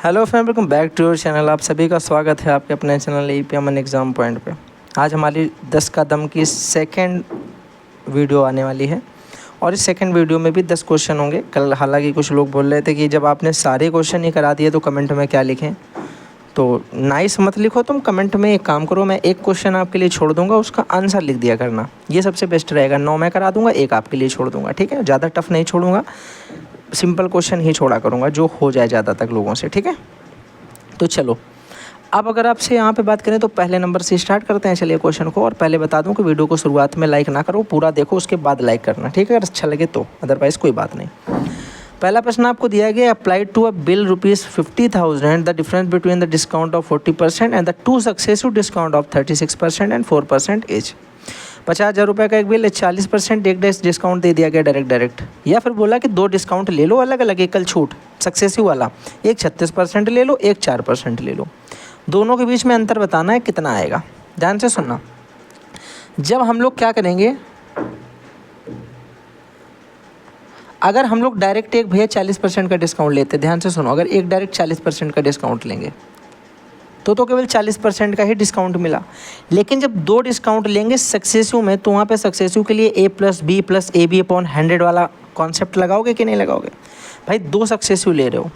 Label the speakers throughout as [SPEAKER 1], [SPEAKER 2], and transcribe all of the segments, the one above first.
[SPEAKER 1] Hello friend, welcome back to your channel. आप सभी का स्वागत है आपके अपने channel AP Aman exam point पे। आज हमारी 10 का दम की सेकंड वीडियो आने वाली है और इस सेकंड वीडियो में भी 10 क्वेश्चन होंगे। कल हालांकि कुछ लोग बोल रहे थे कि जब आपने सारे क्वेश्चन ही करा दिए तो कमेंट में क्या लिखें, तो नाइस मत लिखो तुम कमेंट में। एक काम करो, मैं एक क्वेश्चन आपके लिए छोड़ दूंगा, उसका आंसर लिख दिया करना, ये सबसे बेस्ट रहेगा। 9 मैं करा दूंगा, एक आपके लिए छोड़ दूंगा, ठीक है। ज़्यादा टफ नहीं छोड़ूंगा, सिंपल क्वेश्चन ही छोड़ा करूँगा जो हो जाए ज़्यादा तक लोगों से, ठीक है। तो चलो अब अगर आपसे यहाँ पे बात करें तो पहले नंबर से स्टार्ट करते हैं। चलिए क्वेश्चन को, और पहले बता दूं कि वीडियो को शुरुआत में लाइक ना करो, पूरा देखो उसके बाद लाइक करना, ठीक है, अगर अच्छा लगे तो, अदरवाइज़ कोई बात नहीं। पहला प्रश्न आपको दिया गया, applied to a bill ₹50,000 the difference between the discount of 40% and the 2 successive discount of 36% and 4% H. 50,000 रुपये का एक बिल है, 40% एक डिस्काउंट दे दिया गया डायरेक्ट, या फिर बोला कि 2 डिस्काउंट ले लो अलग अलग, एकल छूट सक्सेसिव वाला, एक 36% ले लो, एक 4% ले लो। दोनों के बीच में अंतर बताना है, कितना आएगा। ध्यान से सुनना। जब हम लोग क्या करेंगे, अगर हम लोग डायरेक्ट एक भैया 40% का डिस्काउंट लेते, ध्यान से सुनो, अगर एक डायरेक्ट 40% का डिस्काउंट लेंगे तो केवल 40% का ही डिस्काउंट मिला। लेकिन जब 2 डिस्काउंट लेंगे सक्सेसिव में, तो वहाँ पे सक्सेसिव के लिए A+B+AB/100 वाला कॉन्सेप्ट लगाओगे कि नहीं लगाओगे। भाई 2 सक्सेसिव ले रहे हो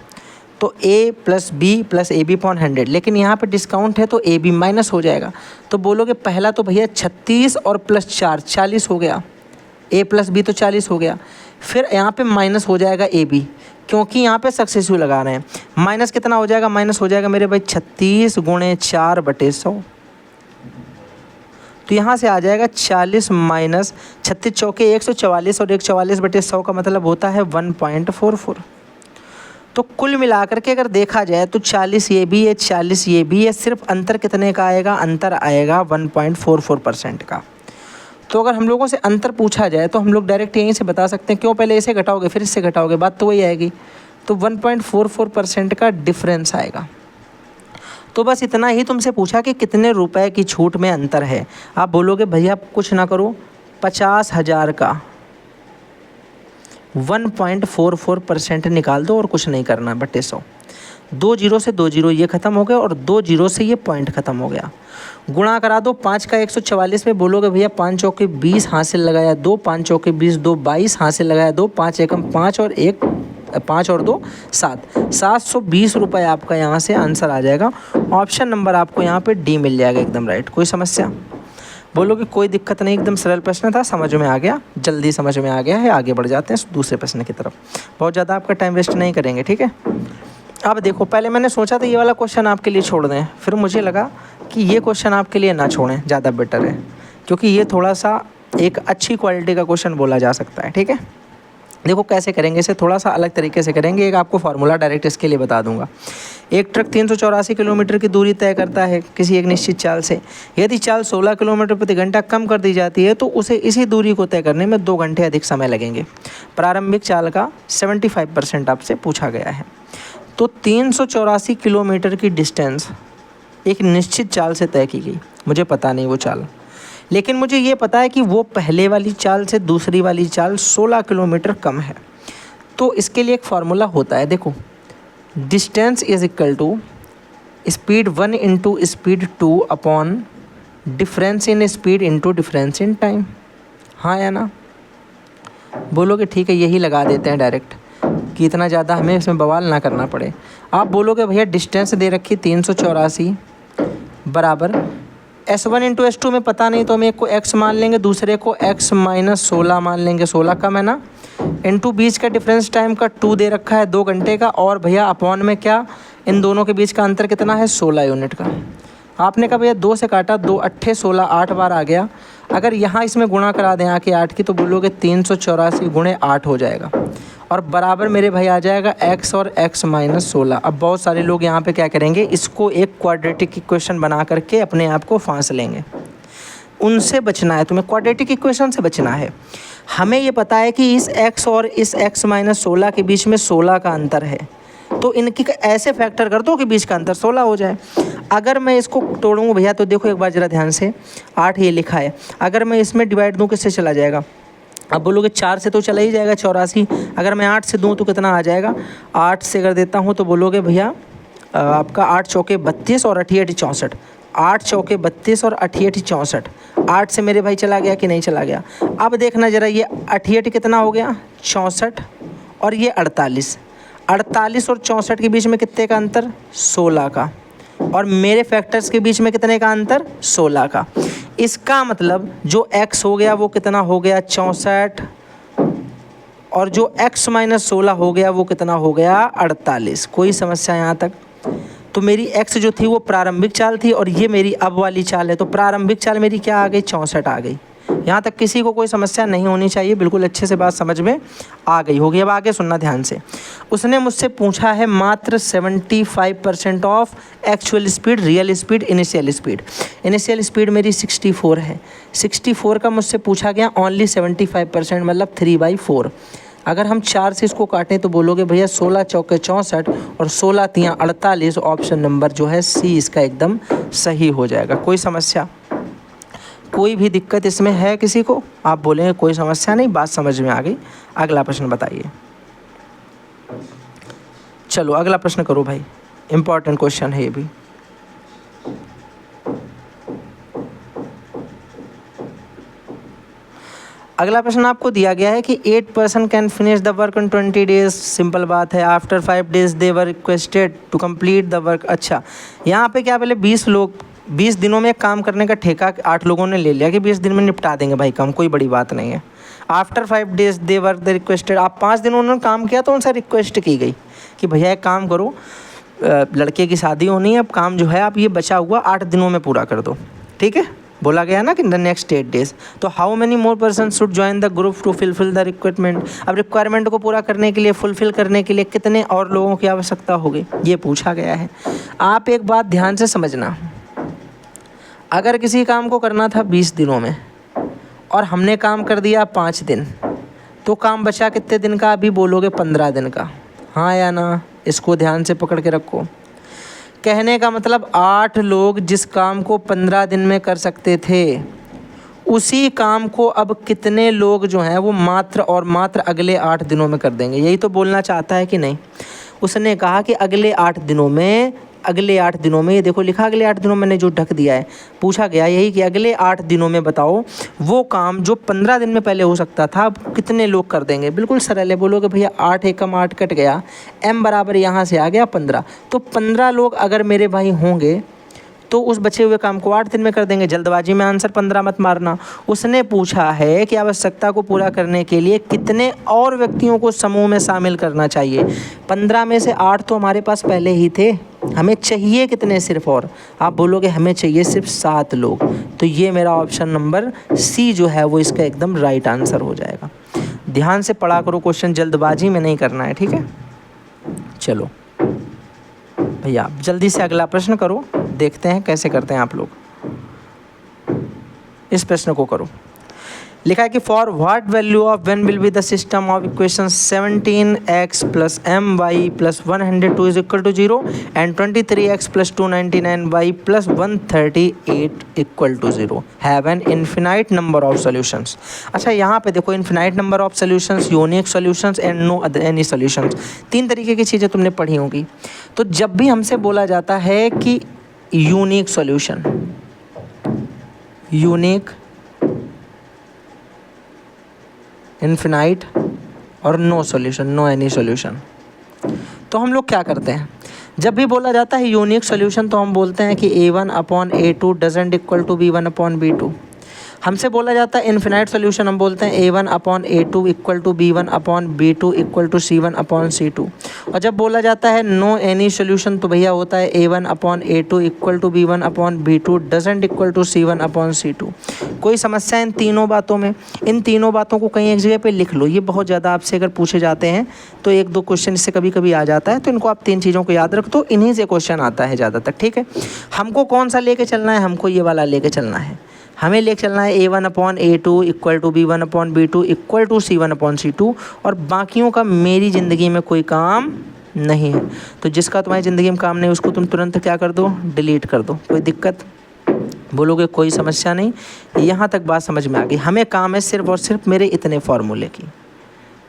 [SPEAKER 1] तो A+B+AB/100, लेकिन यहाँ पे डिस्काउंट है तो AB माइनस हो जाएगा। तो बोलोगे पहला तो भैया 36 और +4 40 हो गया, A+B तो 40 हो गया, फिर यहाँ पे माइनस हो जाएगा AB, क्योंकि यहाँ पे सक्सेसिव लगा रहे हैं। माइनस कितना हो जाएगा, माइनस हो जाएगा मेरे भाई 36 × 4/100। तो यहाँ से आ जाएगा 40 माइनस 36 चौके 144, और 144/100 का मतलब होता है 1.44। तो कुल मिलाकर के अगर देखा जाए तो 40 ये भी है, 40 ये भी है, सिर्फ अंतर कितने का आएगा, अंतर आएगा 1.44% का। तो अगर हम लोगों से अंतर पूछा जाए तो हम लोग डायरेक्ट यहीं से बता सकते हैं, क्यों पहले इसे घटाओगे फिर इससे घटाओगे, बात तो वही आएगी। तो 1.44% का डिफरेंस आएगा। तो बस इतना ही तुमसे पूछा कि कितने रुपए की छूट में अंतर है। आप बोलोगे भैया कुछ ना करो, 50,000 का 1.44% निकाल दो और कुछ नहीं करना, बटे 100। 2 जीरो से 2 जीरो ये ख़त्म हो गया, और 2 जीरो से ये पॉइंट ख़त्म हो गया। गुणा करा दो 5 का 144 में, बोलोगे भैया 5 चौके 20 हासिल लगाया 2, 5 चौके 20 2 22 हासिल लगाया 2, 5 एकम 5 और 1 5 और 2 7, 720 रुपये आपका यहाँ से आंसर आ जाएगा। ऑप्शन नंबर आपको यहाँ पे डी मिल जाएगा, एकदम राइट। कोई समस्या? बोलोगे कोई दिक्कत नहीं, एकदम सरल प्रश्न था, समझ में आ गया, जल्दी समझ में आ गया है। आगे बढ़ जाते हैं दूसरे प्रश्न की तरफ, बहुत ज़्यादा आपका टाइम वेस्ट नहीं करेंगे, ठीक है। अब देखो, पहले मैंने सोचा था ये वाला क्वेश्चन आपके लिए छोड़ दें, फिर मुझे लगा कि ये क्वेश्चन आपके लिए ना छोड़ें, ज़्यादा बेटर है, क्योंकि ये थोड़ा सा एक अच्छी क्वालिटी का क्वेश्चन बोला जा सकता है, ठीक है। देखो कैसे करेंगे इसे, थोड़ा सा अलग तरीके से करेंगे। एक आपको फार्मूला डायरेक्ट इसके लिए बता दूंगा। एक ट्रक 384 किलोमीटर की दूरी तय करता है किसी एक निश्चित चाल से। यदि चाल 16 किलोमीटर प्रति घंटा कम कर दी जाती है तो उसे इसी दूरी को तय करने में 2 घंटे अधिक समय लगेंगे। प्रारंभिक चाल का 75% आपसे पूछा गया है। तो 384 किलोमीटर की डिस्टेंस एक निश्चित चाल से तय की गई, मुझे पता नहीं वो चाल, लेकिन मुझे ये पता है कि वो पहले वाली चाल से दूसरी वाली चाल 16 किलोमीटर कम है। तो इसके लिए एक फार्मूला होता है, देखो, distance is equal to speed 1 into speed 2 upon difference in speed into difference in time. हाँ या ना? बोलोगे ठीक है, यही लगा देते हैं डायरेक्ट, कि इतना ज़्यादा हमें इसमें बवाल ना करना पड़े। आप बोलोगे भैया डिस्टेंस दे रखी 384 बराबर S1 इंटू S2 में पता नहीं, तो हम एक को x मान लेंगे, दूसरे को x माइनस 16 मान लेंगे, 16 कम है ना, इंटू बीच का डिफरेंस टाइम का 2 दे रखा है 2 घंटे का, और भैया अपॉन में क्या, इन दोनों के बीच का अंतर कितना है, 16 यूनिट का। आपने कहा भैया 2 से काटा, 2 अट्ठे 16, 8 बार आ गया। अगर यहाँ इसमें गुणा करा दें आके 8 की, तो बोलोगे 384 × 8 हो जाएगा, और बराबर मेरे भाई आ जाएगा x और x माइनस 16। अब बहुत सारे लोग यहाँ पे क्या करेंगे, इसको एक क्वाड्रेटिक इक्वेशन बना करके अपने आप को फांस लेंगे। उनसे बचना है तुम्हें, क्वाड्रेटिक इक्वेशन से बचना है। हमें ये पता है कि इस x और इस x माइनस 16 के बीच में 16 का अंतर है, तो इनकी ऐसे फैक्टर कर दो कि बीच का अंतर 16 हो जाए। अगर मैं इसको तोड़ूँ भैया, तो देखो एक बार ज़रा ध्यान से, 8 ये लिखा है, अगर मैं इसमें डिवाइड दूँ किससे चला जाएगा, अब बोलोगे 4 से तो चला ही जाएगा 84, अगर मैं 8 से दूँ तो कितना आ जाएगा, 8 से कर देता हूँ तो बोलोगे भैया आपका 8 चौके 32 और 8 8 64, 8 चौके 32 और 8 8 64, 8 से मेरे भाई चला गया कि नहीं चला गया। अब देखना ज़रा ये 8 8 कितना हो गया 64 और ये 48, 48 और 64 के बीच में कितने का अंतर 16 का, और मेरे फैक्टर्स के बीच में कितने का अंतर 16 का। इसका मतलब जो x हो गया वो कितना हो गया 64, और जो x माइनस 16 हो गया वो कितना हो गया 48। कोई समस्या यहाँ तक? तो मेरी x जो थी वो प्रारंभिक चाल थी और ये मेरी अब वाली चाल है, तो प्रारंभिक चाल मेरी क्या आ गई 64 आ गई। यहाँ तक किसी को कोई समस्या नहीं होनी चाहिए, बिल्कुल अच्छे से बात समझ में आ गई होगी। अब आगे सुनना ध्यान से। उसने मुझसे पूछा है मात्र 75% of actual speed, real speed, initial speed. Initial speed मेरी 64 है, 64 का मुझसे पूछा गया ओनली 75%, मतलब 3/4। अगर हम 4 से इसको काटें तो बोलोगे भैया 16 चौके 64 और 16 तियाँ 48, ऑप्शन नंबर जो है सी इसका एकदम सही हो जाएगा। कोई समस्या, कोई भी दिक्कत इसमें है किसी को? आप बोलेंगे कोई समस्या नहीं, बात समझ में आ गई। अगला प्रश्न बताइए। चलो अगला प्रश्न करो भाई, इंपॉर्टेंट क्वेश्चन है ये भी। अगला प्रश्न आपको दिया गया है कि 8 person can finish the work in 20 days. Simple बात है, after 5 days they were requested to complete the work. अच्छा, यहाँ पे क्या पहले 20 लोग 20 दिनों में काम करने का ठेका 8 लोगों ने ले लिया कि 20 दिन में निपटा देंगे भाई काम, कोई बड़ी बात नहीं है। After 5 days they were the requested, आप 5 दिन उन्होंने काम किया तो उनसे रिक्वेस्ट की गई कि भैया एक काम करो, लड़के की शादी होनी है, अब काम जो है आप ये बचा हुआ 8 दिनों में पूरा कर दो। ठीक है, बोला गया ना कि द नेक्स्ट 8 डेज। तो how many more person should join the group to fulfill the requirement. अब रिक्वायरमेंट को पूरा करने के लिए, फुलफिल करने के लिए कितने और लोगों की आवश्यकता होगी, ये पूछा गया है। आप एक बात ध्यान से समझना, अगर किसी काम को करना था 20 दिनों में और हमने काम कर दिया 5 दिन, तो काम बचा कितने दिन का? अभी बोलोगे 15 दिन का, हाँ या ना? इसको ध्यान से पकड़ के रखो। कहने का मतलब 8 लोग जिस काम को 15 दिन में कर सकते थे, उसी काम को अब कितने लोग जो हैं वो मात्र और मात्र अगले 8 दिनों में कर देंगे। यही तो बोलना चाहता है कि नहीं? उसने कहा कि अगले 8 दिनों में, अगले 8 दिनों में, ये देखो लिखा अगले 8 दिनों, मैंने जो ढक दिया है, पूछा गया यही कि अगले 8 दिनों में बताओ वो काम जो 15 दिन में पहले हो सकता था अब कितने लोग कर देंगे। बिल्कुल सरल है, बोलोगे भैया 8 एकम 8 कट गया, m बराबर यहाँ से आ गया 15, तो 15 लोग अगर मेरे भाई होंगे तो उस बचे हुए काम को 8 दिन में कर देंगे। जल्दबाजी में आंसर 15 मत मारना। उसने पूछा है कि आवश्यकता को पूरा करने के लिए कितने और व्यक्तियों को समूह में शामिल करना चाहिए। 15 में से 8 तो हमारे पास पहले ही थे, हमें चाहिए कितने सिर्फ? और आप बोलोगे हमें चाहिए सिर्फ 7 लोग। तो ये मेरा ऑप्शन नंबर सी जो है वो इसका एकदम राइट आंसर हो जाएगा। ध्यान से पढ़ा करो क्वेश्चन, जल्दबाजी में नहीं करना है, ठीक है? चलो भैया जल्दी से अगला प्रश्न करो, देखते हैं कैसे करते हैं आप लोग। इस प्रश्न को करो। लिखा है कि for what value of when will be the system of equation 17x plus my plus 102 is equal to 0 and 23x plus 299y plus 138 equal to 0 have an infinite number of solutions. अच्छा, यहाँ पे देखो infinite number of solutions, unique solutions and no other any solutions, 3 तरीके की चीज़ें तुमने पढ़ी होंगी। तो जब भी हमसे बोला जाता है कि यूनिक सॉल्यूशन, यूनिक, इन्फिनाइट और no solution, no any solution, तो हम लोग क्या करते हैं? जब भी बोला जाता है यूनिक सॉल्यूशन तो हम बोलते हैं कि a1/a2 doesn't equal to b1/b2। हमसे बोला जाता है इन्फिनाइट सॉल्यूशन, हम बोलते हैं a1/a2 equal to b1/b2 equal to c1/c2। और जब बोला जाता है नो एनी सॉल्यूशन तो भैया होता है a1/a2 equal to b1/b2 doesn't equal to c1/c2। कोई समस्या इन तीनों बातों में? इन तीनों बातों को कहीं एक जगह पे लिख लो। ये बहुत ज़्यादा आपसे अगर पूछे जाते हैं तो 1-2 क्वेश्चन इससे कभी कभी आ जाता है, तो इनको आप 3 चीज़ों को याद रख दो, इन्हीं से क्वेश्चन आता है ज़्यादातर। ठीक है, हमको कौन सा लेके चलना है? हमको ये वाला लेके चलना है। हमें लेके चलना है a1/a2 equal to b1/b2 equal to c1/c2, और बाकियों का मेरी ज़िंदगी में कोई काम नहीं है। तो जिसका तुम्हारी ज़िंदगी में काम नहीं उसको तुम तुरंत क्या कर दो? डिलीट कर दो। कोई दिक्कत? बोलोगे कोई समस्या नहीं। यहाँ तक बात समझ में आ गई। हमें काम है सिर्फ और सिर्फ मेरे इतने फार्मूले की।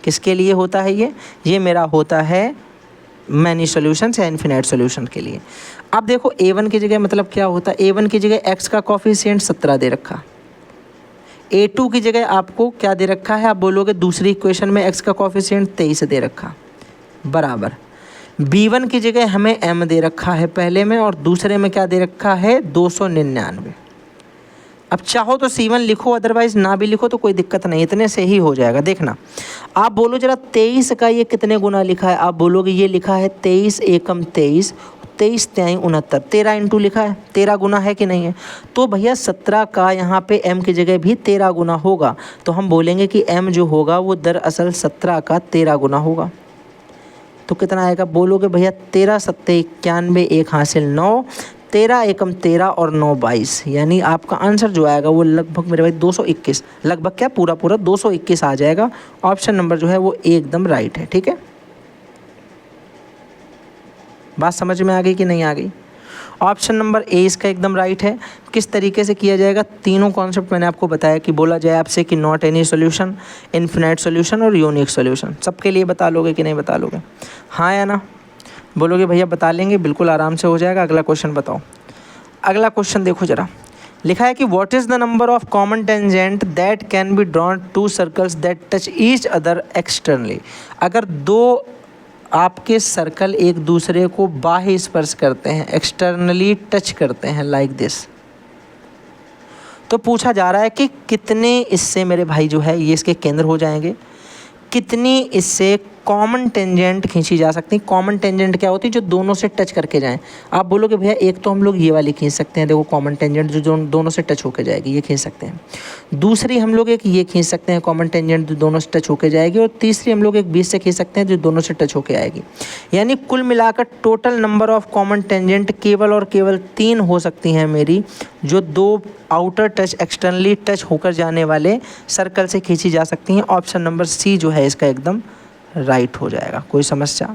[SPEAKER 1] किसके लिए होता है ये? ये मेरा होता है मैनी सॉल्यूशंस या इन्फिनाइट सॉल्यूशन के लिए। अब देखो A1 की जगह मतलब क्या होता है, A1 की जगह x का कॉफिशिएंट 17 दे रखा, A2 की जगह आपको क्या दे रखा है, आप बोलोगे दूसरी इक्वेशन में x का कॉफिशिएंट 23 दे रखा, बराबर B1 की जगह हमें m दे रखा है पहले में, और दूसरे में क्या दे रखा है 299। अब चाहो तो C1 लिखो, अदरवाइज ना भी लिखो तो कोई दिक्कत नहीं, इतने से ही हो जाएगा। देखना आप बोलो जरा 23 का ये कितने गुना लिखा है, आप बोलोगे ये लिखा है 23 एकम 23, 23 तिहाई 69, 13 इंटू लिखा है, 13 गुना है कि नहीं है। तो भैया 17 का यहाँ पे m की जगह भी 13 गुना होगा, तो हम बोलेंगे कि m जो होगा वो दरअसल 17 का 13 गुना होगा। तो कितना आएगा, बोलोगे भैया 13 सत्ते 91, एक हासिल 9, 13 एकम 13 और 9 22, यानी आपका आंसर जो आएगा वो लगभग मेरे भाई 221, लगभग क्या पूरा 221 आ जाएगा। ऑप्शन नंबर जो है वो एकदम राइट है। ठीक है, बात समझ में आ गई कि नहीं आ गई। ऑप्शन नंबर ए इसका एकदम राइट है। किस तरीके से किया जाएगा, तीनों कॉन्सेप्ट मैंने आपको बताया कि बोला जाए आपसे कि not any solution, infinite solution और यूनिक सॉल्यूशन, सबके लिए बता लोगे कि नहीं बता लोगे, हाँ या ना। बोलोगे भैया बता लेंगे, बिल्कुल आराम से हो जाएगा। अगला क्वेश्चन बताओ। अगला क्वेश्चन देखो जरा, लिखा है कि what is the number of common tangent that can be drawn to circles that touch each other externally. अगर दो आपके सर्कल एक दूसरे को बाह्य स्पर्श करते हैं, एक्सटर्नली टच करते हैं लाइक दिस, तो पूछा जा रहा है कि कितने इससे मेरे भाई जो है ये इसके केंद्र हो जाएंगे, कितनी इससे कॉमन टेंजेंट खींची जा सकती है। कॉमन टेंजेंट क्या होती है, जो दोनों से टच करके जाएं। आप बोलोगे भैया एक तो हम लोग ये वाली खींच सकते हैं, देखो कॉमन टेंजेंट जो दोनों से टच होकर जाएगी, ये खींच सकते हैं। दूसरी हम लोग एक ये खींच सकते हैं कॉमन टेंजेंट जो दोनों से टच होकर जाएगी, और तीसरी हम लोग एक बीच से खींच सकते हैं जो दोनों से टच होकर आएगी। यानी कुल मिलाकर total number of common tangent केवल और केवल 3 हो सकती हैं मेरी, जो दो आउटर टच एक्सटर्नली टच होकर जाने वाले सर्कल से खींची जा सकती हैं। ऑप्शन नंबर सी जो है इसका एकदम राइट हो जाएगा। कोई समस्या,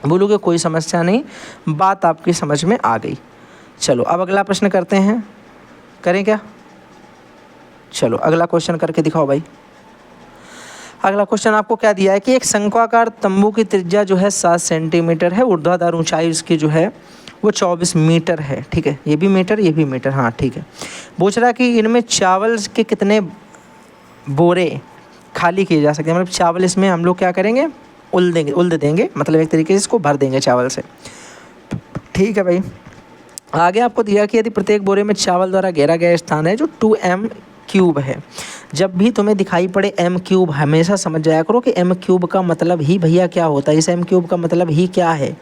[SPEAKER 1] बोलोगे कोई समस्या नहीं, बात आपकी समझ में आ गई। चलो अब अगला प्रश्न करते हैं, करें क्या, चलो अगला क्वेश्चन करके दिखाओ भाई। अगला क्वेश्चन आपको क्या दिया है कि एक शंक्वाकार तंबू की त्रिज्या जो है 7 सेंटीमीटर है, ऊर्ध्वाधर ऊंचाई उसकी जो है वो 24 मीटर है। ठीक है, ये भी मीटर ये भी मीटर, हाँ ठीक है। पूछ रहा कि इनमें चावल के कितने बोरे खाली किए जा सकते हैं, मतलब चावल इसमें हम लोग क्या करेंगे, उल्द देंगे, मतलब एक तरीके से इसको भर देंगे चावल से। ठीक है भाई, आगे आपको दिया कि यदि प्रत्येक बोरे में चावल द्वारा घेरा गया स्थान है जो 2m³ है। जब भी तुम्हें दिखाई पड़े m³ हमेशा समझ जाया करो कि m³ का मतलब ही भैया क्या होता है। इस m³ का मतलब ही क्या है,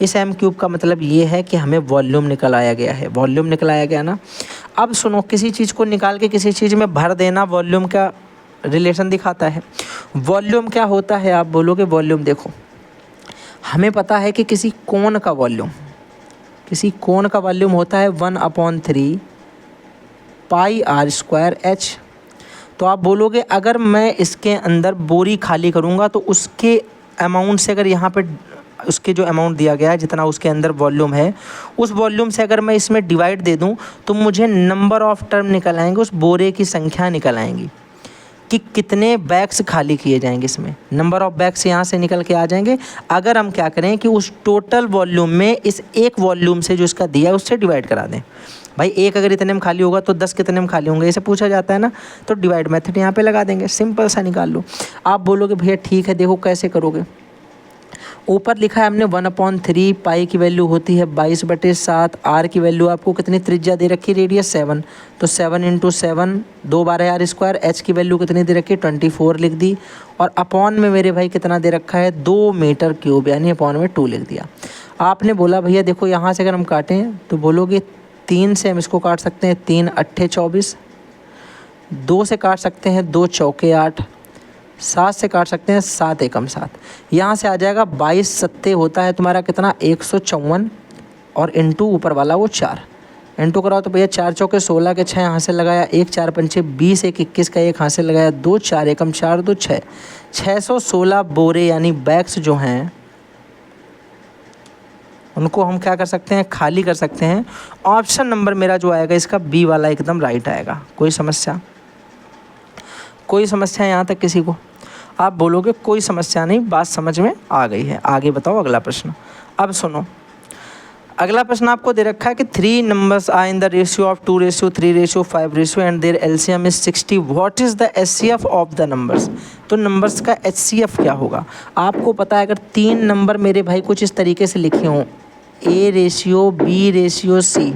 [SPEAKER 1] इस m³ का मतलब ये है कि हमें वॉल्यूम निकल आया गया है, वॉल्यूम निकल आया गया ना। अब सुनो, किसी चीज़ को निकाल के किसी चीज़ में भर देना वॉल्यूम का रिलेशन दिखाता है। वॉल्यूम क्या होता है, आप बोलोगे वॉल्यूम देखो, हमें पता है कि किसी कोण का वॉल्यूम होता है 1/3 पाई r² h। तो आप बोलोगे अगर मैं इसके अंदर बोरी खाली करूँगा तो उसके अमाउंट से, अगर यहाँ पे उसके जो अमाउंट दिया गया है जितना उसके अंदर वॉल्यूम है, उस वॉल्यूम से अगर मैं इसमें डिवाइड दे दूँ तो मुझे नंबर ऑफ टर्म निकल आएंगे, उस बोरे की संख्या निकल आएंगी कि कितने बैग्स खाली किए जाएंगे। इसमें नंबर ऑफ बैग्स यहाँ से निकल के आ जाएंगे। अगर हम क्या करें कि उस टोटल वॉल्यूम में इस एक वॉल्यूम से जो इसका दिया है उससे डिवाइड करा दें। भाई एक अगर इतने में खाली होगा तो 10 कितने में खाली होंगे, इसे पूछा जाता है ना, तो डिवाइड मेथड यहाँ पे लगा देंगे, सिंपल सा निकाल लो। आप बोलोगे भैया ठीक है, देखो कैसे करोगे। ऊपर लिखा है हमने 1/3 पाई की वैल्यू होती है 22/7, आर की वैल्यू आपको कितनी त्रिज्या दे रखी, रेडियस 7, तो 7 × 7 2 12 r²। एच की वैल्यू कितनी दे रखी है 24 लिख दी, और अपॉन में मेरे भाई कितना दे रखा है 2 मीटर³ यानी अपॉन में 2 लिख दिया। आपने बोला भैया देखो यहाँ से अगर हम काटें तो बोलोगे 3 से हम इसको काट सकते हैं, 3 × 8 = 24, 2 से काट सकते हैं 2 × 4 = 8, 7 से काट सकते हैं 7 × 7, यहाँ से आ जाएगा 22 7 होता है तुम्हारा कितना 154, और इंटू ऊपर वाला वो 4 इंटू कराओ तो भैया 4 × 4 = 16 के 6 यहाँ से लगाया, 1 4 5 20, 1 21 का 1 यहाँ से लगाया, 2 4 1 4 2 6, 616 बोरे यानी बैग्स जो हैं उनको हम क्या कर सकते हैं, खाली कर सकते हैं। ऑप्शन नंबर मेरा जो आएगा इसका बी वाला एकदम राइट आएगा। कोई समस्या, कोई समस्या यहाँ तक किसी को। आप बोलोगे कोई समस्या नहीं, बात समझ में आ गई है। आगे बताओ अगला प्रश्न। अब सुनो, अगला प्रश्न आपको दे रखा है कि 3 numbers are in the ratio of 2:3:5 ratio and their LCM is 60. What is the HCF of the numbers? तो नंबर्स का HCF क्या होगा? आपको पता है अगर 3 नंबर मेरे भाई कुछ इस तरीके से लिखे हों, A ratio, B ratio, C,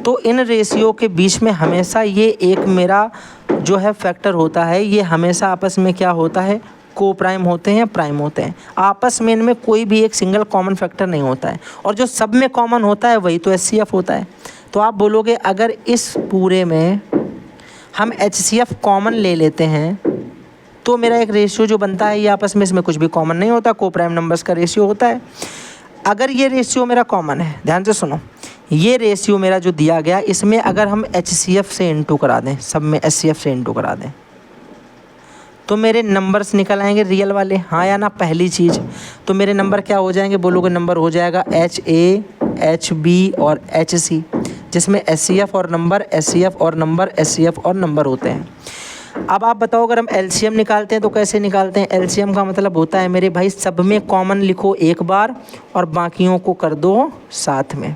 [SPEAKER 1] तो इन रेशियो के बीच में हमेशा ये एक मेरा जो है फैक्टर होता है, ये हमेशा आपस में क्या होता है, को प्राइम होते हैं या प्राइम होते हैं। आपस में इनमें कोई भी एक सिंगल कॉमन फैक्टर नहीं होता है, और जो सब में कॉमन होता है वही तो HCF होता है। तो आप बोलोगे अगर इस पूरे में हम HCF कॉमन ले लेते हैं तो मेरा एक रेशियो जो बनता है ये आपस में इसमें कुछ भी कॉमन नहीं होता, को प्राइम नंबर्स का रेशियो होता है। अगर ये रेशियो मेरा कॉमन है, ध्यान से सुनो, ये रेशियो मेरा जो दिया गया इसमें अगर हम HCF से इंटू करा दें, सब में HCF से इंटू करा दें, तो मेरे नंबर्स निकल आएंगे रियल वाले, हाँ या ना। पहली चीज़ तो मेरे नंबर क्या हो जाएंगे, बोलोगे नंबर हो जाएगा HA, HB और HC, जिसमें HCF और नंबर, HCF और नंबर, HCF और नंबर होते हैं। अब आप बताओ अगर हम LCM निकालते हैं तो कैसे निकालते हैं? LCM का मतलब होता है मेरे भाई सब में कॉमन लिखो एक बार और बाकियों को कर दो साथ में।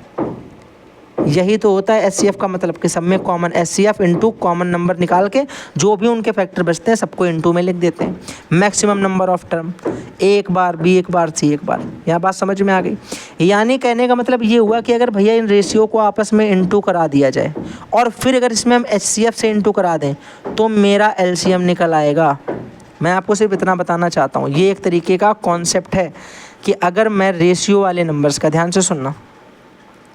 [SPEAKER 1] यही तो होता है HCF का मतलब कि सब में common, HCF into common number निकाल के जो भी उनके फैक्टर बचते हैं सबको इंटू में लिख देते हैं। Maximum number of term, A एक बार, B एक बार, C एक बार। यह बात समझ में आ गई? यानी कहने का मतलब ये हुआ कि अगर भैया इन रेशियो को आपस में इंटू करा दिया जाए और फिर अगर इसमें हम HCF से इंटू करा दें तो मेरा LCM निकल आएगा। मैं आपको सिर्फ इतना बताना चाहता हूँ, ये एक तरीके का कॉन्सेप्ट है कि अगर मैं रेशियो वाले नंबर्स का, ध्यान से सुनना,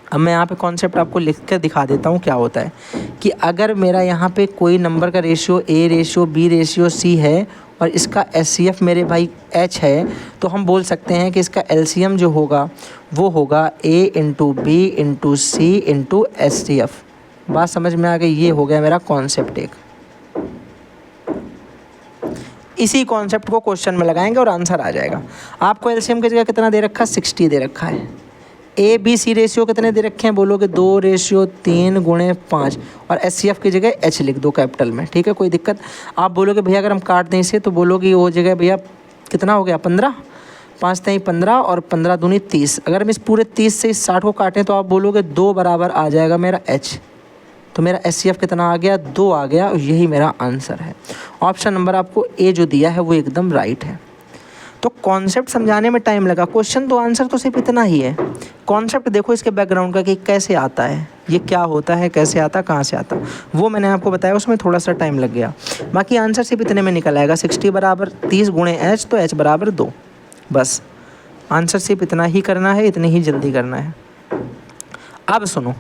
[SPEAKER 1] अब मैं यहाँ पे कॉन्सेप्ट आपको लिख कर दिखा देता हूँ क्या होता है कि अगर मेरा यहाँ पे कोई नंबर का ratio A ratio, B ratio, C है और इसका HCF मेरे भाई H है, तो हम बोल सकते हैं कि इसका LCM जो होगा वो होगा A into B into C into HCF। बात समझ में आ गई? ये हो गया मेरा कॉन्सेप्ट एक। इसी कॉन्सेप्ट को क्वेश्चन में लगाएंगे और आंसर आ जाएगा। आपको LCM की जगह कितना दे रखा है? 60 दे रखा है। A B C रेशियो कितने दे रखे हैं? बोलोगे 2:3:5 और HCF की जगह H लिख दो कैपिटल में, ठीक है, कोई दिक्कत? आप बोलोगे भैया अगर हम काट दें इसे तो बोलोगे वो जगह भैया कितना हो गया, 15, 5 नहीं 15 और 15 दूनी 30। अगर हम इस पूरे 30 से इस 60 को काटें तो आप बोलोगे 2 बराबर आ जाएगा मेरा H। तो मेरा HCF कितना आ गया? 2 आ गया, और यही मेरा आंसर है। ऑप्शन नंबर आपको A जो दिया है वो एकदम राइट है। तो कॉन्सेप्ट समझाने में टाइम लगा, क्वेश्चन तो आंसर तो सिर्फ इतना ही है। कॉन्सेप्ट देखो इसके बैकग्राउंड का कि कैसे आता है, ये क्या होता है, कैसे आता, कहाँ से आता, वो मैंने आपको बताया, उसमें थोड़ा सा टाइम लग गया। बाकी आंसर सिर्फ इतने में निकल आएगा, 60 बराबर 30 गुणे H, तो H बराबर 2। बस आंसर सिर्फ इतना ही करना है, इतनी ही जल्दी करना है। अब सुनो,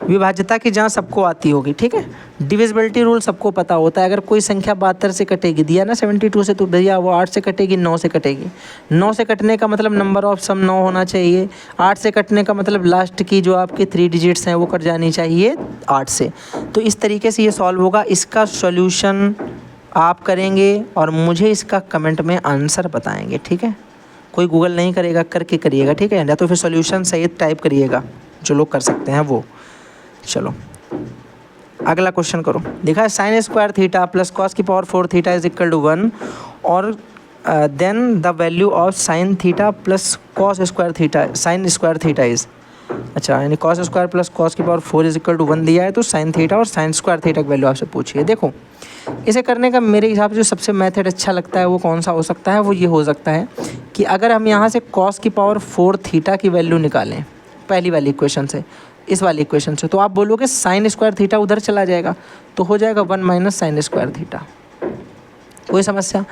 [SPEAKER 1] विभाज्यता की जांच सबको आती होगी, ठीक है। डिविजिबिलिटी रूल सबको पता होता है। अगर कोई संख्या 72 से कटेगी, दिया ना 72 से, तो भैया वो 8 से कटेगी, 9 से कटेगी। 9 से कटने का मतलब नंबर ऑफ सम 9 होना चाहिए। 8 से कटने का मतलब लास्ट की जो आपके 3 डिजिट्स हैं वो कट जानी चाहिए 8 से। तो इस तरीके से ये सॉल्व होगा। इसका सॉल्यूशन आप करेंगे और मुझे इसका कमेंट में आंसर बताएंगे, ठीक है। कोई गूगल नहीं करेगा, करके करिएगा, ठीक है, या तो फिर सॉल्यूशन सही टाइप करिएगा, जो लोग कर सकते हैं वो। चलो अगला क्वेश्चन करो। देखा है sin square theta plus cos की power 4 theta is equal to 1 और then the value of sin theta plus cos square theta, sin square theta is, अच्छा यानी cos स्क्वायर प्लस cos की पावर 4 इज इक्वल टू 1 दिया है, तो sin theta और sin square theta की value आपसे पूछिए। देखो इसे करने का मेरे हिसाब से जो सबसे मेथड अच्छा लगता है वो कौन सा हो सकता है, वो ये हो सकता है कि अगर हम यहाँ से cos की पावर 4 थीटा की वैल्यू निकालें पहली वाली इक्वेशन से, इस वाली इक्वेशन से, तो आप बोलोगे sin स्क्वायर थीटा उधर चला जाएगा, तो हो जाएगा 1 माइनस sin स्क्वायर थीटा। कोई समस्या?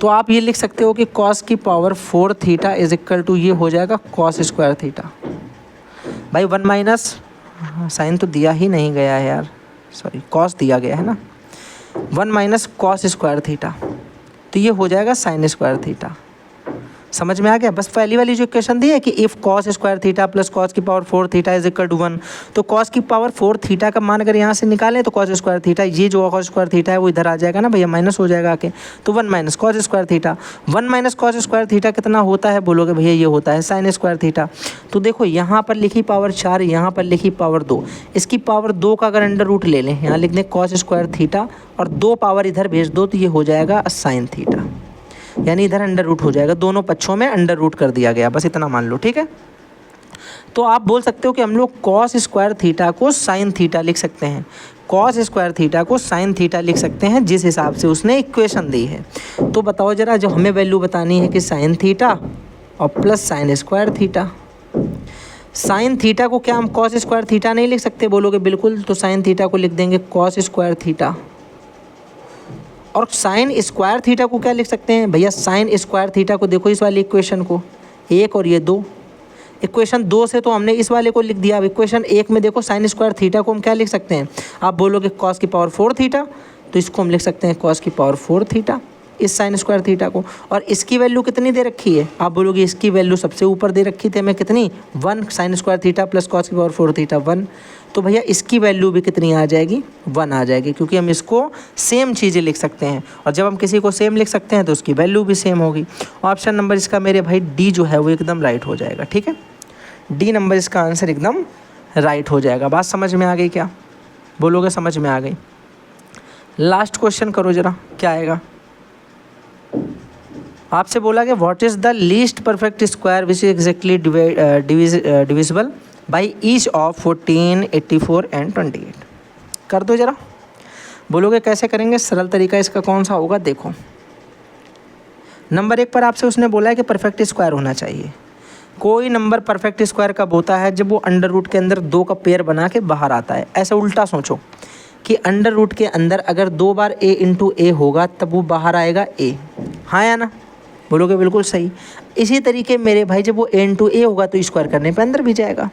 [SPEAKER 1] तो आप ये लिख सकते हो कि cos की power 4 theta is equal to, ये हो जाएगा cos स्क्वायर थीटा। भाई 1 माइनस साइन तो दिया ही नहीं गया है यार, सॉरी cos दिया गया है ना, 1 माइनस cos स्क्वायर थीटा, तो ये हो जाएगा sin स्क्वायर थीटा। समझ में आ गया? बस पहली वाली जो इक्वेशन दी है कि if cos square theta plus cos की power 4 theta is equal to 1, तो cos की पावर 4 थीटा का मान अगर यहाँ से निकालें तो cos स्क्वायर थीटा, ये जो cos स्क्वायर थीटा है वो इधर आ जाएगा ना भैया, माइनस हो जाएगा आके, तो 1 minus cos square theta. 1 minus cos square theta कितना होता है? बोलोगे भैया ये होता है sin स्क्वायर थीटा। तो देखो यहाँ पर लिखी पावर 4, यहाँ पर लिखी पावर 2, इसकी पावर 2 का अगर अंडर रूट ले लें, यहाँ लिख दें cos स्क्वायर थीटा और 2 पावर इधर भेज दो, तो ये हो जाएगा sin थीटा। यानी इधर अंडर रूट हो जाएगा, दोनों पक्षों में अंडर रूट कर दिया गया, बस इतना मान लो, ठीक है। तो आप बोल सकते हो कि हम लोग कॉस स्क्वायर थीटा को साइन थीटा लिख सकते हैं, कॉस स्क्वायर थीटा को साइन थीटा लिख सकते हैं जिस हिसाब से उसने इक्वेशन दी है। तो बताओ ज़रा, जो हमें वैल्यू बतानी है कि साइन थीटा और plus sine square theta. Sine theta को क्या हम कॉस स्क्वायर थीटा नहीं लिख सकते, बोलोगे बिल्कुल, तो साइन थीटा को लिख देंगे कॉस स्क्वायर थीटा। और साइन स्क्वायर थीटा को क्या लिख सकते हैं भैया, साइन स्क्वायर थीटा को देखो इस वाली इक्वेशन को, 1 और ये 2, इक्वेशन 2 से तो हमने इस वाले को लिख दिया। अब इक्वेशन 1 में देखो साइन स्क्वायर थीटा को हम क्या लिख सकते हैं, आप बोलोगे कॉस की पावर 4 थीटा, तो इसको हम लिख सकते हैं कॉस की पावर 4 थीटा, इस साइन स्क्वायर थीटा को। और इसकी वैल्यू कितनी दे रखी है, आप बोलोगे इसकी वैल्यू सबसे ऊपर दे रखी थी हमें कितनी, 1, sine square theta plus cos की पावर 4 थीटा 1, तो भैया इसकी वैल्यू भी कितनी आ जाएगी, 1 आ जाएगी, क्योंकि हम इसको सेम चीज़ें लिख सकते हैं, और जब हम किसी को सेम लिख सकते हैं तो उसकी वैल्यू भी सेम होगी। ऑप्शन नंबर इसका मेरे भाई डी जो है वो एकदम राइट हो जाएगा, ठीक है, डी नंबर इसका आंसर एकदम राइट हो जाएगा। बात समझ में आ गई क्या, बोलोगे समझ में आ गई। लास्ट क्वेश्चन करो ज़रा, क्या आएगा, आपसे बोला कि what is the least perfect square which is exactly divisible by each of 14, 84 and 28। कर दो ज़रा, बोलोगे कैसे करेंगे, सरल तरीका इसका कौन सा होगा, देखो नंबर 1 पर आपसे उसने बोला है कि परफेक्ट स्क्वायर होना चाहिए। कोई नंबर परफेक्ट स्क्वायर कब होता है, जब वो अंडर रूट के अंदर 2 का पेयर बना के बाहर आता है। ऐसा उल्टा सोचो कि अंडर रूट के अंदर अगर 2 बार a इंटू ए होगा तब वो बाहर आएगा a, हाँ या ना, बोलोगे बिल्कुल सही। इसी तरीके मेरे भाई जब वो a इंटू ए होगा तो स्क्वायर करने पे अंदर भी जाएगा,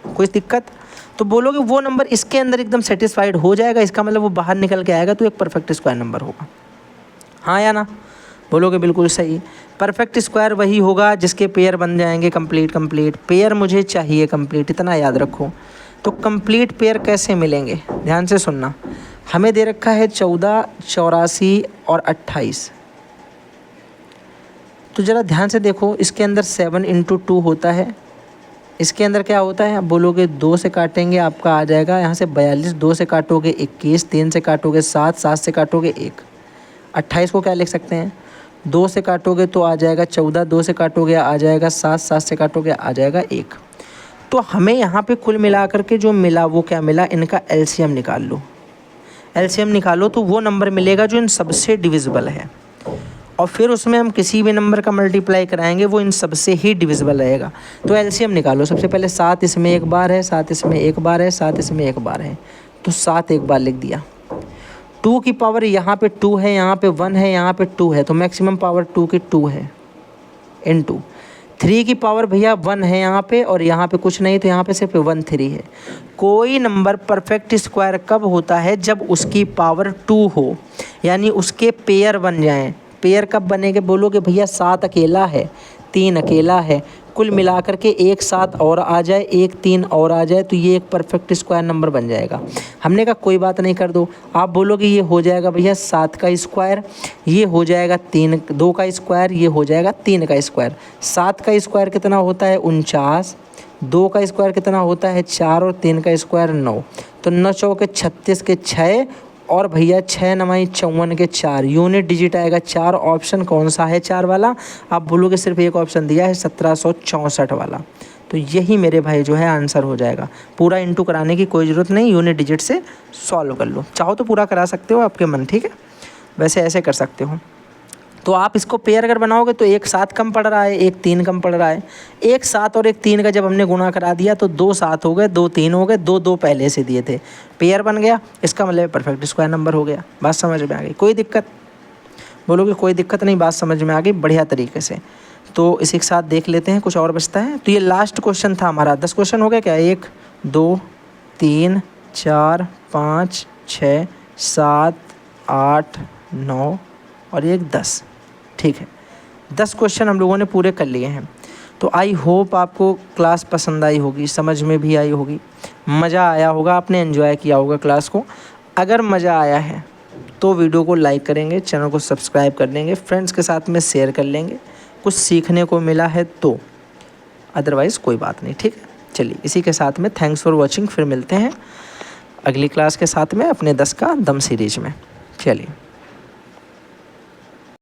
[SPEAKER 1] कोई दिक्कत, तो बोलोगे वो नंबर इसके अंदर एकदम सेटिस्फाइड हो जाएगा, इसका मतलब वो बाहर निकल के आएगा तो एक परफेक्ट स्क्वायर नंबर होगा, हाँ या ना, बोलोगे बिल्कुल सही। परफेक्ट स्क्वायर वही होगा जिसके पेयर बन जाएंगे कंप्लीट, पेयर मुझे चाहिए कंप्लीट, इतना याद रखो। तो कंप्लीट पेयर कैसे मिलेंगे, ध्यान से सुनना, हमें दे रखा है 14, 84 और 28, तो ज़रा ध्यान से देखो, इसके अंदर 7 इंटू 2 होता है, इसके अंदर क्या होता है, आप बोलोगे 2 से काटेंगे आपका आ जाएगा यहाँ से 42, 2 से काटोगे 21, 3 से काटोगे 7, 7 से काटोगे 1, 28 को क्या लिख सकते हैं, 2 से काटोगे तो आ जाएगा 14, 2 से काटोगे आ जाएगा 7, 7 से काटोगे आ जाएगा 1। तो हमें यहाँ पे कुल मिला करके जो मिला वो क्या मिला, इनका एलसीएम निकाल लो, एलसीएम निकालो तो वो नंबर मिलेगा जो इन सबसे डिविजिबल है, और फिर उसमें हम किसी भी नंबर का मल्टीप्लाई कराएंगे वो इन सबसे ही डिविजिबल रहेगा। तो एलसीएम निकालो, सबसे पहले 7 इसमें एक बार है, 7 इसमें एक बार है, 7 इसमें एक बार है, तो 7 एक बार लिख दिया। 2 की पावर यहाँ पे 2 है, यहाँ पे 1 है, यहाँ पे 2 है, तो मैक्सिमम पावर 2 की 2 है इनटू 3 की पावर भैया 1 है यहाँ पे, और यहाँ पे कुछ नहीं, तो यहाँ पे सिर्फ 1 3 है। कोई नंबर परफेक्ट स्क्वायर कब होता है, जब उसकी पावर 2 हो, यानी उसके पेयर बन जाएं। पेयर कब बनेंगे, बोलोगे भैया 7 अकेला है, 3 अकेला है, कुल मिलाकर के एक 7 और आ जाए, एक 3 और आ जाए, तो ये एक परफेक्ट स्क्वायर नंबर बन जाएगा। हमने कहा कोई बात नहीं, कर दो। आप बोलोगे ये हो जाएगा भैया 7 का स्क्वायर, ये हो जाएगा 2 का स्क्वायर, ये हो जाएगा 3 का स्क्वायर। 7 का स्क्वायर कितना होता है 49, 2 का स्क्वायर कितना होता है 4, और 3 का स्क्वायर 9, तो 9 चौके 36 के 6, और भैया 6 9 54 के 4, यूनिट डिजिट आएगा 4। ऑप्शन कौन सा है 4 वाला, आप बोलोगे सिर्फ एक ऑप्शन दिया है 1764 वाला, तो यही मेरे भाई जो है आंसर हो जाएगा। पूरा इंटू कराने की कोई ज़रूरत नहीं, यूनिट डिजिट से सॉल्व कर लो, चाहो तो पूरा करा सकते हो, आपके मन, ठीक है, वैसे ऐसे कर सकते हो। तो आप इसको पेयर अगर बनाओगे तो एक 7 कम पड़ रहा है, एक 3 कम पड़ रहा है, एक 7 और एक 3 का जब हमने गुणा करा दिया तो 2 7 हो गए, 2 3 हो गए, 2 2 पहले से दिए थे, पेयर बन गया, इसका मतलब परफेक्ट स्क्वायर नंबर हो गया। बात समझ में आ गई, कोई दिक्कत, बोलोगे कोई दिक्कत नहीं, बात समझ में आ गई बढ़िया तरीके से। तो इसी के साथ देख लेते हैं, कुछ और बचता है। तो ये लास्ट क्वेश्चन था हमारा, 10 क्वेश्चन हो गया क्या, 1 2 3 4 5 6 7 8 9 और 1 10, ठीक है, 10 क्वेश्चन हम लोगों ने पूरे कर लिए हैं। तो आई होप आपको क्लास पसंद आई होगी, समझ में भी आई होगी, मज़ा आया होगा, आपने एंजॉय किया होगा क्लास को। अगर मज़ा आया है तो वीडियो को लाइक करेंगे, चैनल को सब्सक्राइब कर लेंगे, फ्रेंड्स के साथ में शेयर कर लेंगे, कुछ सीखने को मिला है तो, अदरवाइज़ कोई बात नहीं, ठीक है। चलिए इसी के साथ में थैंक्स फॉर वॉचिंग, फिर मिलते हैं अगली क्लास के साथ में अपने 10 का दम सीरीज में। चलिए।